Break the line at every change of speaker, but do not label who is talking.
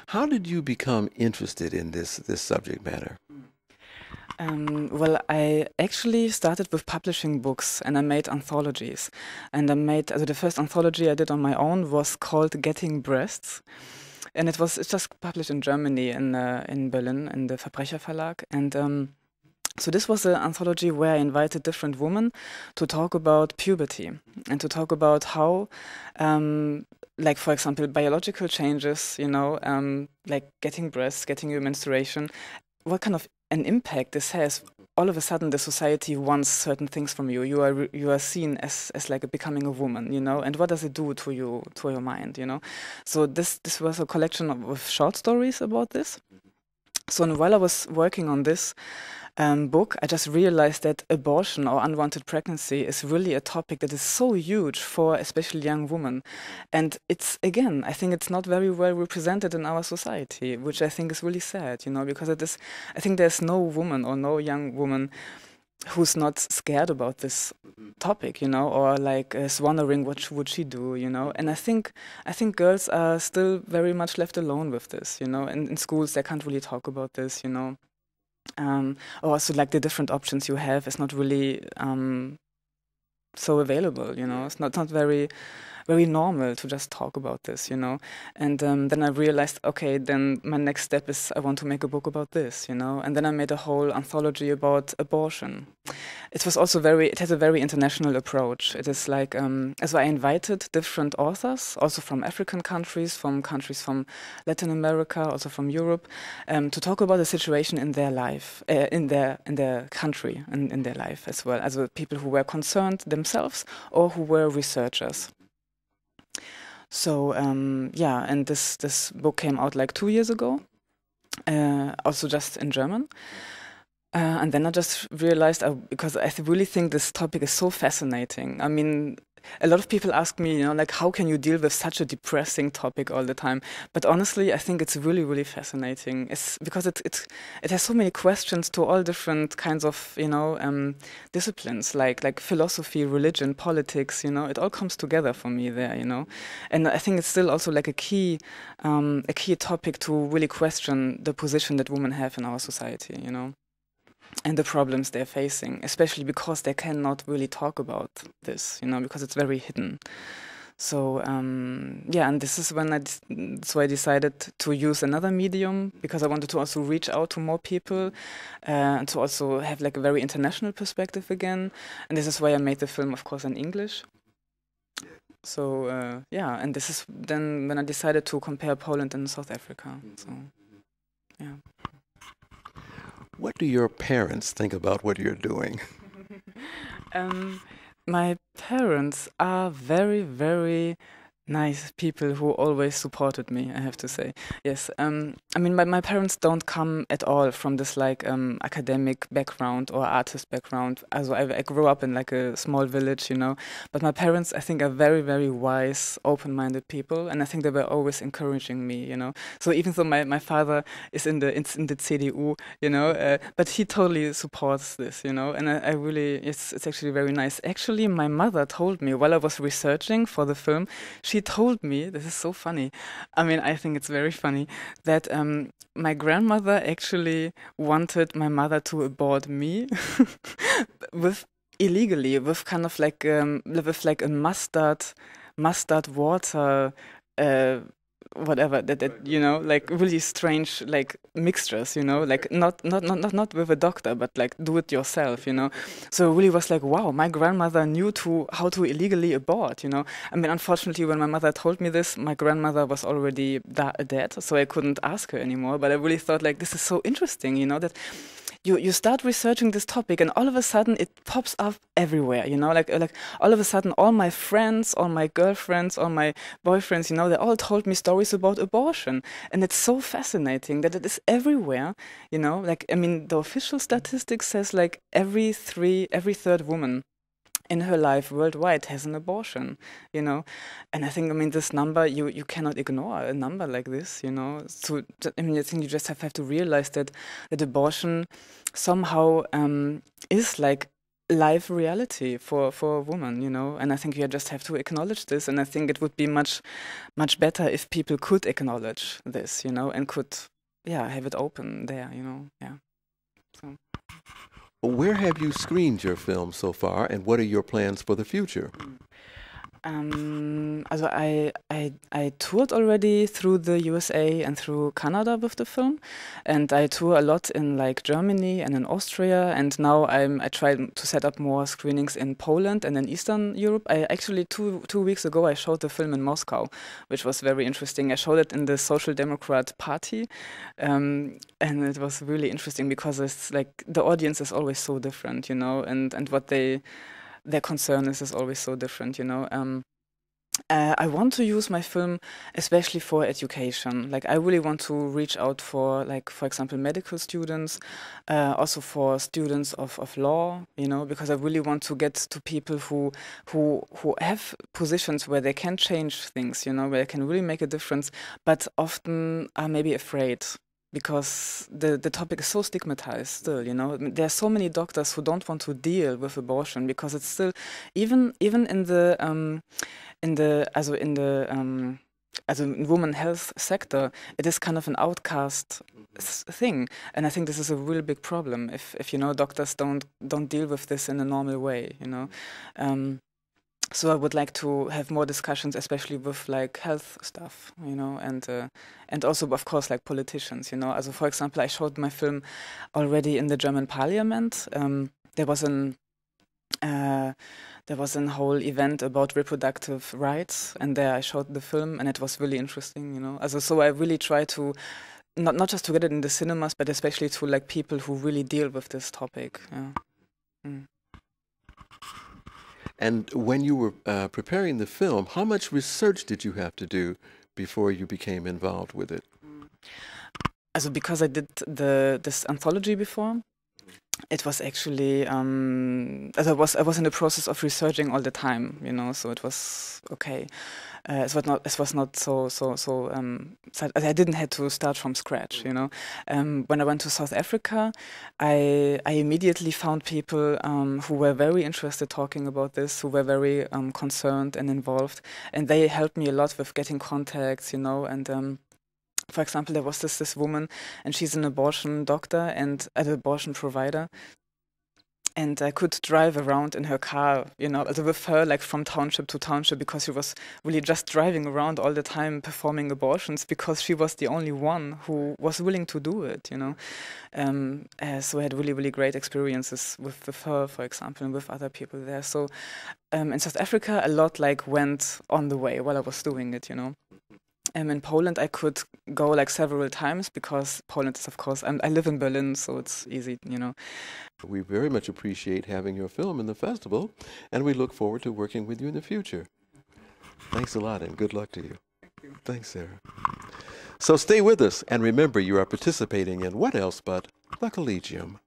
How did you become interested in this subject matter?
Well, I actually started with publishing books and I made anthologies. And the first anthology I did on my own was called Getting Breasts. And it's just published in Germany, in Berlin, in the Verbrecher Verlag. And so this was an anthology where I invited different women to talk about puberty and to talk about how, like, for example, biological changes, like getting breasts, getting your menstruation, what kind of an impact this has. All of a sudden, the society wants certain things from you. You are seen as like becoming a woman, and what does it do to your mind, So this was a collection of short stories about this. So while I was working on this book, I just realized that abortion or unwanted pregnancy is really a topic that is so huge for especially young women. And I think it's not very well represented in our society, which I think is really sad, because I think there's no woman or no young woman who's not scared about this topic, or like is wondering what would she do, And I think girls are still very much left alone with this, and in schools they can't really talk about this, Also, like the different options you have is not really so available, It's not very normal to just talk about this, And then I realized, okay, then my next step is I want to make a book about this, And then I made a whole anthology about abortion. It has a very international approach. It is like, so I invited different authors, also from African countries from Latin America, also from Europe, to talk about the situation in their life, in their country, and in their life as well, as people who were concerned themselves or who were researchers. So and this book came out like 2 years ago, also just in German. And then I just realized, because I really think this topic is so fascinating. I mean, a lot of people ask me, like, how can you deal with such a depressing topic all the time? But honestly, I think it's really, really fascinating. It's because it has so many questions to all different kinds of, disciplines, like philosophy, religion, politics. It all comes together for me there. And I think it's still also like a key topic to really question the position that women have in our society. And the problems they're facing, especially because they cannot really talk about this, because it's very hidden. So, and this is when I decided to use another medium, because I wanted to also reach out to more people and to also have like a very international perspective again. And this is why I made the film, of course, in English. So, and this is then when I decided to compare Poland and South Africa. So, yeah.
What do your parents think about what you're doing?
My parents are very, very nice people who always supported me, I have to say. Yes. I mean, my parents don't come at all from this like academic background or artist background. Also, I grew up in like a small village, But my parents, I think, are very, very wise, open-minded people, and I think they were always encouraging me, So even though my father is in the CDU, but he totally supports this, And I really, it's actually very nice. Actually, my mother told me while I was researching for the film, she told me, this is so funny, I mean, I think it's very funny, that my grandmother actually wanted my mother to abort me illegally, with kind of like with like a mustard water, whatever, that you know, like really strange like mixtures, you know, like not with a doctor, but like do it yourself, you know. So it really was like, wow, my grandmother knew how to illegally abort, you know. I mean, unfortunately, when my mother told me this, my grandmother was already dead, so I couldn't ask her anymore. But I really thought like, this is so interesting, you know, that you start researching this topic and all of a sudden it pops up everywhere, you know, like all of a sudden all my friends, all my girlfriends, all my boyfriends, you know, they all told me stories about abortion. And it's so fascinating that it is everywhere, you know, like, I mean, the official statistics says like every third woman in her life worldwide has an abortion, you know. And I think, I mean, this number, you cannot ignore a number like this, you know. So, I mean, I think you just have to realize that abortion somehow is like life reality for a woman, you know. And I think you just have to acknowledge this. And I think it would be much better if people could acknowledge this, you know, and could, yeah, have it open there, you know. Yeah. So.
Where have you screened your film so far, and what are your plans for the future?
Also I toured already through the USA and through Canada with the film, and I tour a lot in like Germany and in Austria, and now I try to set up more screenings in Poland and in Eastern Europe. I actually two weeks ago I showed the film in Moscow, which was very interesting. I showed it in the Social Democrat Party, and it was really interesting because it's like the audience is always so different, you know, and what their concern is always so different, you know. I want to use my film especially for education. Like, I really want to reach out for, like, for example, medical students, also for students of law, you know, because I really want to get to people who have positions where they can change things, you know, where they can really make a difference, but often are maybe afraid, because the topic is so stigmatized still, you know. There are so many doctors who don't want to deal with abortion because it's still, even in the women health sector, it is kind of an outcast thing, and I think this is a really big problem if you know, doctors don't deal with this in a normal way, you know. So I would like to have more discussions, especially with like health stuff, you know, and also, of course, like politicians, you know. Also, for example, I showed my film already in the German Parliament. There was a whole event about reproductive rights, and there I showed the film, and it was really interesting, you know. Also, so I really try to not just to get it in the cinemas, but especially to like people who really deal with this topic. Yeah. Mm.
And when you were preparing the film, how much research did you have to do before you became involved with it?
Also, because I did this anthology before, it was actually as I was in the process of researching all the time, you know, so it was okay. It was not so I didn't have to start from scratch, you know. When I went to South Africa, I immediately found people who were very interested talking about this, who were very concerned and involved, and they helped me a lot with getting contacts, you know. And for example, there was this woman, and she's an abortion doctor and an abortion provider. And I could drive around in her car, you know, also with her, like from township to township, because she was really just driving around all the time performing abortions, because she was the only one who was willing to do it, you know. So I had really, really great experiences with her, for example, and with other people there. So in South Africa, a lot like went on the way while I was doing it, you know. In Poland, I could go like several times, because Poland is, of course, I live in Berlin, so it's easy, you know.
We very much appreciate having your film in the festival, and we look forward to working with you in the future. Thanks a lot, and good luck to you.
Thank you.
Thanks, Sarah. So stay with us, and remember, you are participating in What Else But the Collegium.